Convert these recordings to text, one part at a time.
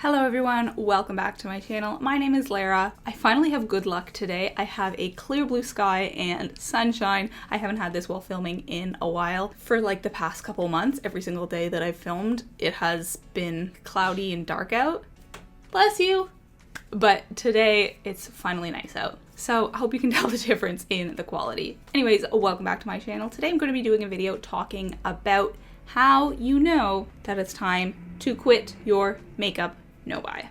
Hello everyone, welcome back to my channel. My name is Lara. I finally have good luck today. I have a clear blue sky and sunshine. I haven't had this while filming in a while. For like the past couple months, every single day that I've filmed, it has been cloudy and dark out. Bless you! But today it's finally nice out. So I hope you can tell the difference in the quality. Anyways, welcome back to my channel. Today I'm going to be doing a video talking about how you know that it's time to quit your makeup no-buy.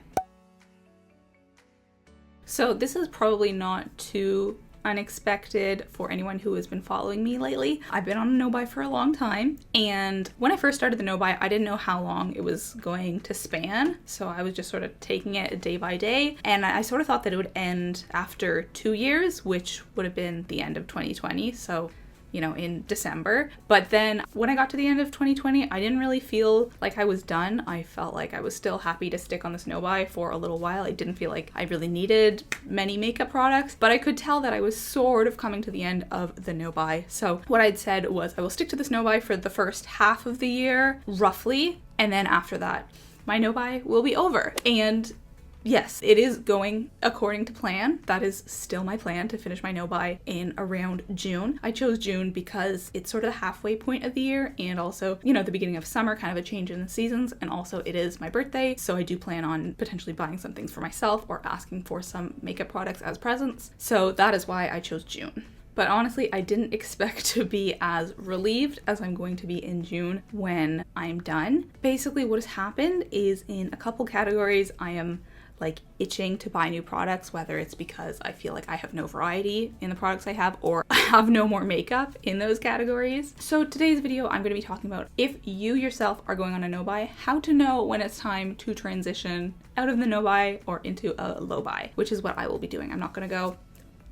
So this is probably not too unexpected for anyone who has been following me lately. I've been on a no-buy for a long time, and when I first started the no-buy, I didn't know how long it was going to span, so I was just sort of taking it day by day, and I sort of thought that it would end after 2 years, which would have been the end of 2020, so you know, in December. But then when I got to the end of 2020, I didn't really feel like I was done. I felt like I was still happy to stick on this no-buy for a little while. I didn't feel like I really needed many makeup products, but I could tell that I was sort of coming to the end of the no-buy. So what I'd said was I will stick to this no-buy for the first half of the year, roughly, and then after that, my no-buy will be over. And yes, it is going according to plan. That is still my plan, to finish my no-buy in around June. I chose June because it's sort of the halfway point of the year, and also, you know, the beginning of summer, kind of a change in the seasons, and also it is my birthday, so I do plan on potentially buying some things for myself or asking for some makeup products as presents. So that is why I chose June. But honestly, I didn't expect to be as relieved as I'm going to be in June when I'm done. Basically, what has happened is in a couple categories, I am like itching to buy new products, whether it's because I feel like I have no variety in the products I have or I have no more makeup in those categories. So today's video, I'm going to be talking about if you yourself are going on a no-buy, how to know when it's time to transition out of the no-buy or into a low-buy, which is what I will be doing. I'm not going to go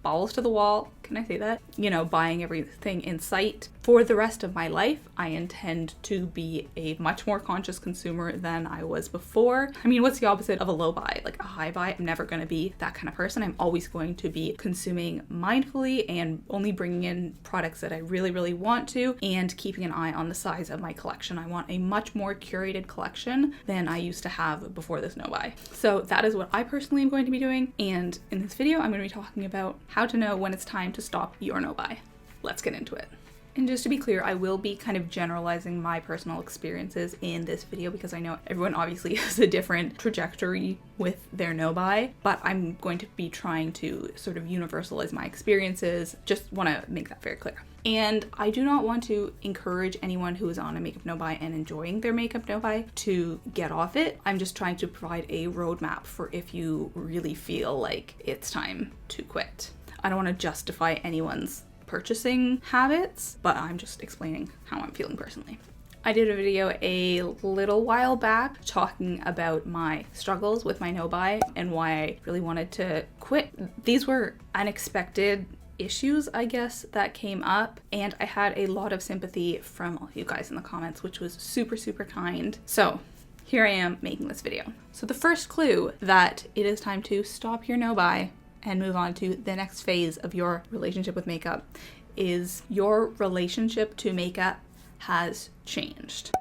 balls to the wall, can I say that? You know, buying everything in sight. For the rest of my life, I intend to be a much more conscious consumer than I was before. I mean, what's the opposite of a low buy? Like a high buy? I'm never going to be that kind of person. I'm always going to be consuming mindfully and only bringing in products that I really, really want to, and keeping an eye on the size of my collection. I want a much more curated collection than I used to have before this no buy. So that is what I personally am going to be doing. And in this video, I'm going to be talking about how to know when it's time to stop your no-buy. Let's get into it. And just to be clear, I will be kind of generalizing my personal experiences in this video because I know everyone obviously has a different trajectory with their no-buy, but I'm going to be trying to sort of universalize my experiences. Just want to make that very clear. And I do not want to encourage anyone who is on a makeup no-buy and enjoying their makeup no-buy to get off it. I'm just trying to provide a roadmap for if you really feel like it's time to quit. I don't want to justify anyone's purchasing habits, but I'm just explaining how I'm feeling personally. I did a video a little while back talking about my struggles with my no-buy and why I really wanted to quit. These were unexpected issues, I guess, that came up, and I had a lot of sympathy from all you guys in the comments, which was super, super kind. So here I am making this video. So the first clue that it is time to stop your no-buy and move on to the next phase of your relationship with makeup is your relationship to makeup has changed.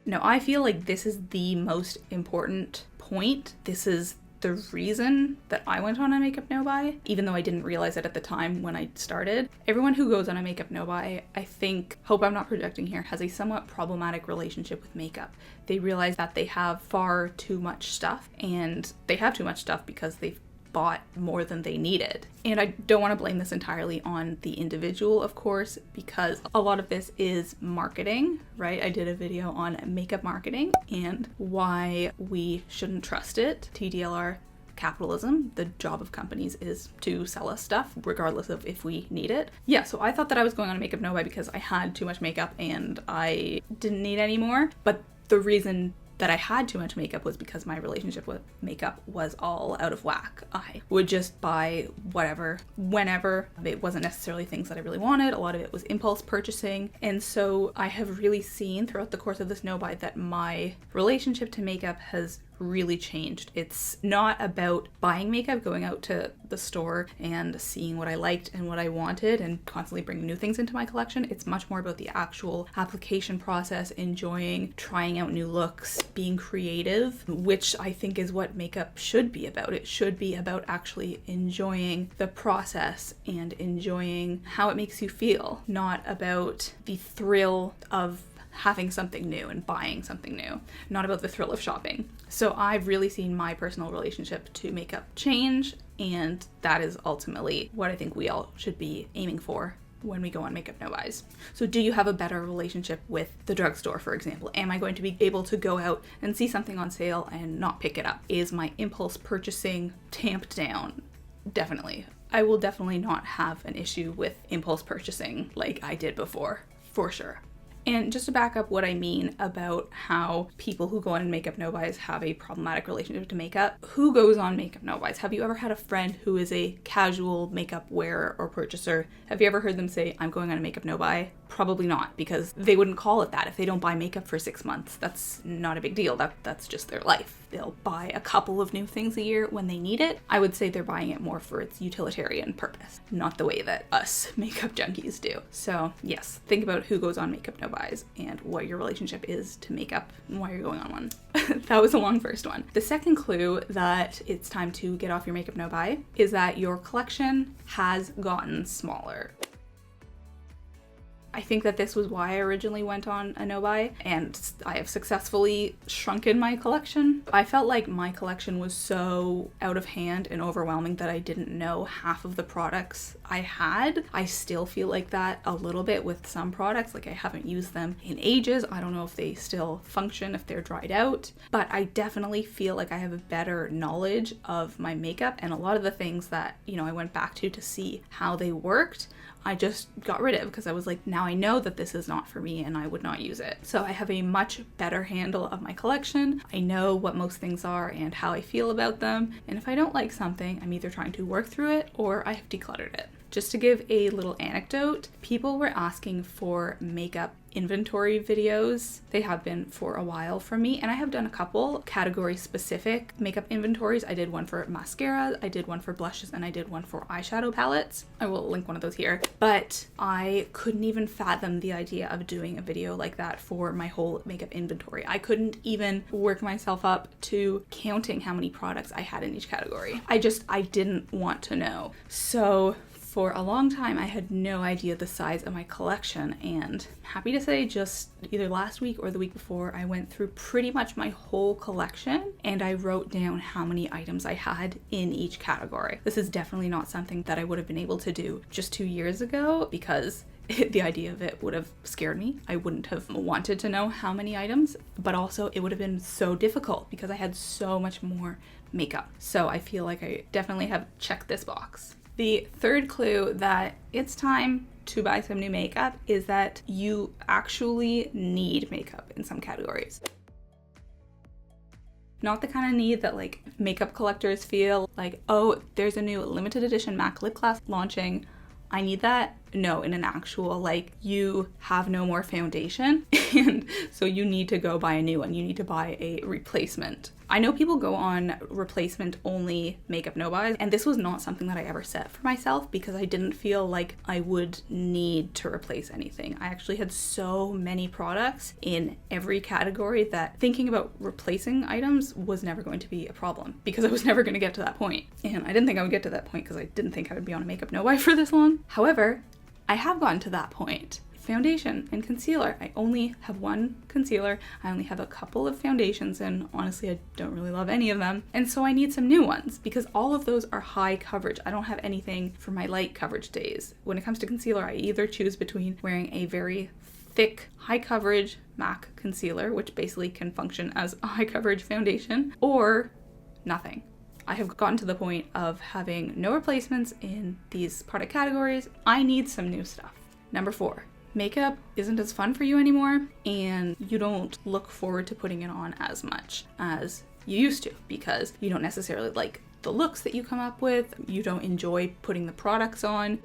Now, I feel like this is the most important point. This is the reason that I went on a makeup no-buy, even though I didn't realize it at the time when I started. Everyone who goes on a makeup no-buy, I think, hope I'm not projecting here, has a somewhat problematic relationship with makeup. They realize that they have far too much stuff, and they have too much stuff because they've bought more than they needed. And I don't want to blame this entirely on the individual, of course, because a lot of this is marketing, right? I did a video on makeup marketing and why we shouldn't trust it. TDLR, capitalism. The job of companies is to sell us stuff regardless of if we need it. Yeah, so I thought that I was going on a makeup no-buy because I had too much makeup and I didn't need any more. But the reason that I had too much makeup was because my relationship with makeup was all out of whack. I would just buy whatever, whenever. It wasn't necessarily things that I really wanted. A lot of it was impulse purchasing. And so I have really seen throughout the course of this no-buy that my relationship to makeup has really changed. It's not about buying makeup, going out to the store and seeing what I liked and what I wanted and constantly bringing new things into my collection. It's much more about the actual application process, enjoying trying out new looks, being creative, which I think is what makeup should be about. It should be about actually enjoying the process and enjoying how it makes you feel, not about the thrill of having something new and buying something new, not about the thrill of shopping. So I've really seen my personal relationship to makeup change, and that is ultimately what I think we all should be aiming for when we go on makeup no buys. So do you have a better relationship with the drugstore, for example? Am I going to be able to go out and see something on sale and not pick it up? Is my impulse purchasing tamped down? Definitely. I will definitely not have an issue with impulse purchasing like I did before, for sure. And just to back up what I mean about how people who go on makeup no buys have a problematic relationship to makeup, who goes on makeup no buys? Have you ever had a friend who is a casual makeup wearer or purchaser? Have you ever heard them say, I'm going on a makeup no buy? Probably not, because they wouldn't call it that if they don't buy makeup for 6 months. That's not a big deal. That's just their life. They'll buy a couple of new things a year when they need it. I would say they're buying it more for its utilitarian purpose, not the way that us makeup junkies do. So yes, think about who goes on makeup no buys and what your relationship is to makeup and why you're going on one. That was a long first one. The second clue that it's time to get off your makeup no buy is that your collection has gotten smaller. I think that this was why I originally went on a no buy, and I have successfully shrunken my collection. I felt like my collection was so out of hand and overwhelming that I didn't know half of the products I had. I still feel like that a little bit with some products, like I haven't used them in ages. I don't know if they still function, if they're dried out, but I definitely feel like I have a better knowledge of my makeup, and a lot of the things that, I went back to see how they worked, I just got rid of because I was like, now I know that this is not for me and I would not use it. So I have a much better handle of my collection. I know what most things are and how I feel about them. And if I don't like something, I'm either trying to work through it or I have decluttered it. Just to give a little anecdote, people were asking for makeup inventory videos. They have been for a while from me, and I have done a couple category specific makeup inventories. I did one for mascara, I did one for blushes, and I did one for eyeshadow palettes. I will link one of those here. But I couldn't even fathom the idea of doing a video like that for my whole makeup inventory. I couldn't even work myself up to counting how many products I had in each category. I didn't want to know. So for a long time, I had no idea the size of my collection, and happy to say just either last week or the week before, I went through pretty much my whole collection and I wrote down how many items I had in each category. This is definitely not something that I would have been able to do just 2 years ago because the idea of it would have scared me. I wouldn't have wanted to know how many items, but also it would have been so difficult because I had so much more makeup. So I feel like I definitely have checked this box. The third clue that it's time to buy some new makeup is that you actually need makeup in some categories. Not the kind of need that like makeup collectors feel like, oh, there's a new limited edition MAC lip gloss launching, I need that. No, in an actual, like, you have no more foundation and so you need to go buy a new one. You need to buy a replacement. I know people go on replacement only makeup no buys, and this was not something that I ever set for myself because I didn't feel like I would need to replace anything. I actually had so many products in every category that thinking about replacing items was never going to be a problem because I was never going to get to that point. And I didn't think I would get to that point because I didn't think I would be on a makeup no buy for this long. However, I have gotten to that point. Foundation and concealer. I only have one concealer. I only have a couple of foundations, and honestly, I don't really love any of them. And so I need some new ones because all of those are high coverage. I don't have anything for my light coverage days. When it comes to concealer, I either choose between wearing a very thick, high coverage MAC concealer, which basically can function as a high coverage foundation, or nothing. I have gotten to the point of having no replacements in these product categories. I need some new stuff. Number 4, makeup isn't as fun for you anymore, and you don't look forward to putting it on as much as you used to because you don't necessarily like the looks that you come up with. You don't enjoy putting the products on.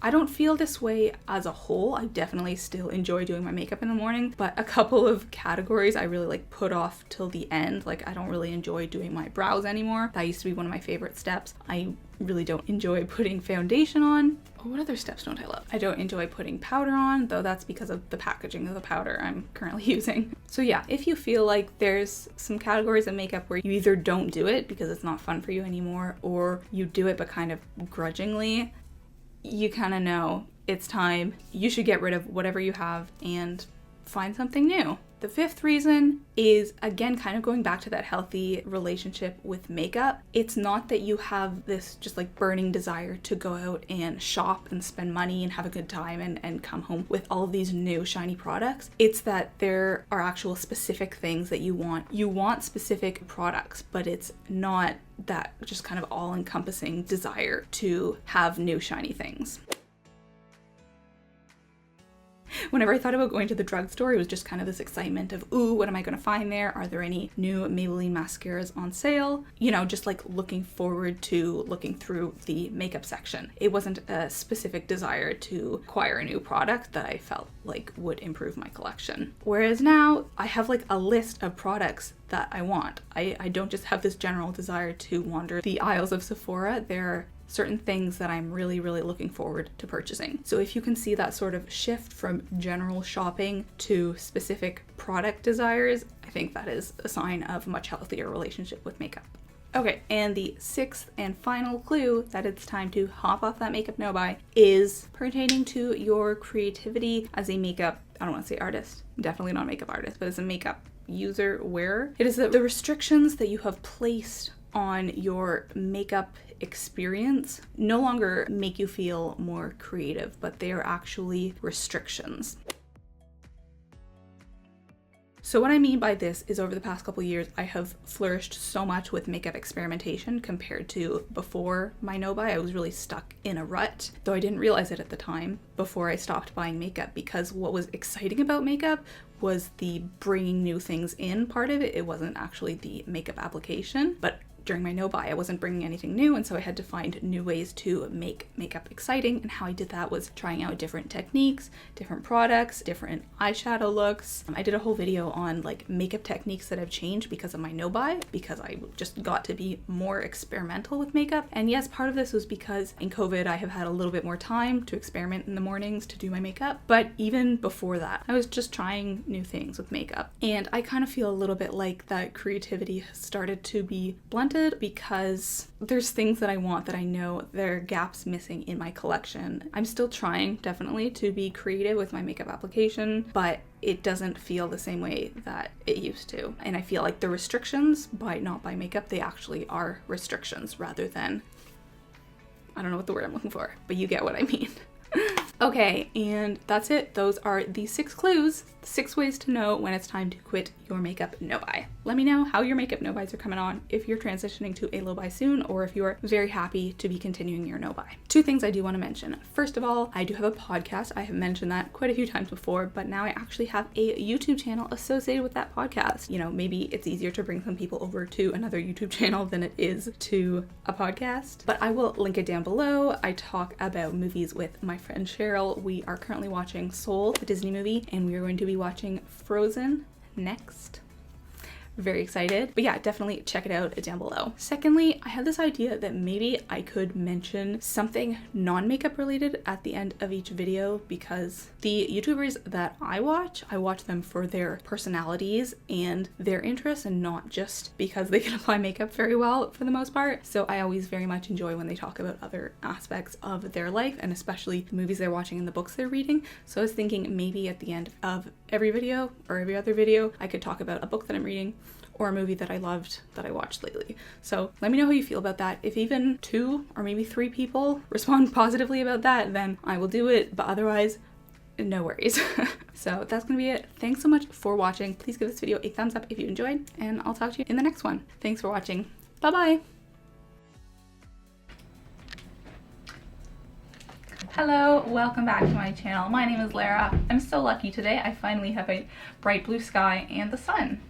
I don't feel this way as a whole. I definitely still enjoy doing my makeup in the morning, but a couple of categories I really like put off till the end. Like I don't really enjoy doing my brows anymore. That used to be one of my favorite steps. I really don't enjoy putting foundation on. Oh, what other steps don't I love? I don't enjoy putting powder on, though that's because of the packaging of the powder I'm currently using. So yeah, if you feel like there's some categories of makeup where you either don't do it because it's not fun for you anymore, or you do it but kind of grudgingly, you kind of know it's time. You should get rid of whatever you have and find something new. The fifth reason is, again, kind of going back to that healthy relationship with makeup. It's not that you have this just like burning desire to go out and shop and spend money and have a good time and come home with all of these new shiny products. It's that there are actual specific things that you want. You want specific products, but it's not that just kind of all-encompassing desire to have new shiny things. Whenever I thought about going to the drugstore, it was just kind of this excitement of, ooh, what am I going to find there? Are there any new Maybelline mascaras on sale? You know, just like looking forward to looking through the makeup section. It wasn't a specific desire to acquire a new product that I felt like would improve my collection. Whereas now I have like a list of products that I want. I don't just have this general desire to wander the aisles of Sephora. There are certain things that I'm really, really looking forward to purchasing. So if you can see that sort of shift from general shopping to specific product desires, I think that is a sign of a much healthier relationship with makeup. Okay, and the sixth and final clue that it's time to hop off that makeup no-buy is pertaining to your creativity as a makeup, I don't want to say artist, definitely not a makeup artist, but as a makeup user, wearer. It is the restrictions that you have placed on your makeup experience no longer make you feel more creative, but they are actually restrictions. So what I mean by this is over the past couple years, I have flourished so much with makeup experimentation compared to before my no-buy. I was really stuck in a rut, though I didn't realize it at the time before I stopped buying makeup, because what was exciting about makeup was the bringing new things in part of it. It wasn't actually the makeup application, but during my no-buy, I wasn't bringing anything new, and so I had to find new ways to make makeup exciting, and how I did that was trying out different techniques, different products, different eyeshadow looks. I did a whole video on like makeup techniques that have changed because of my no-buy, because I just got to be more experimental with makeup. And yes, part of this was because in COVID, I have had a little bit more time to experiment in the mornings to do my makeup, but even before that, I was just trying new things with makeup. And I kind of feel a little bit like that creativity has started to be blunted, because there's things that I want that I know there are gaps missing in my collection. I'm still trying, definitely, to be creative with my makeup application, but it doesn't feel the same way that it used to. And I feel like the restrictions, not by makeup, they actually are restrictions rather than, I don't know what the word I'm looking for, but you get what I mean. Okay, and that's it. Those are the 6 clues, 6 ways to know when it's time to quit your makeup no-buy. Let me know how your makeup no-buys are coming on, if you're transitioning to a low-buy soon, or if you're very happy to be continuing your no-buy. 2 things I do want to mention. First of all, I do have a podcast. I have mentioned that quite a few times before, but now I actually have a YouTube channel associated with that podcast. You know, maybe it's easier to bring some people over to another YouTube channel than it is to a podcast, but I will link it down below. I talk about movies with my friend Cheryl. We are currently watching Soul, the Disney movie, and we are going to be watching Frozen next. Very excited. But yeah, definitely check it out down below. Secondly, I have this idea that maybe I could mention something non-makeup related at the end of each video, because the YouTubers that I watch them for their personalities and their interests, and not just because they can apply makeup very well for the most part. So I always very much enjoy when they talk about other aspects of their life, and especially the movies they're watching and the books they're reading. So I was thinking maybe at the end of every video or every other video, I could talk about a book that I'm reading or a movie that I loved that I watched lately. So let me know how you feel about that. If even 2 or maybe 3 people respond positively about that, then I will do it, but otherwise, no worries. So that's gonna be it. Thanks so much for watching. Please give this video a thumbs up if you enjoyed, and I'll talk to you in the next one. Thanks for watching. Bye-bye. Hello, welcome back to my channel. My name is Lara. I'm so lucky today. I finally have a bright blue sky and the sun.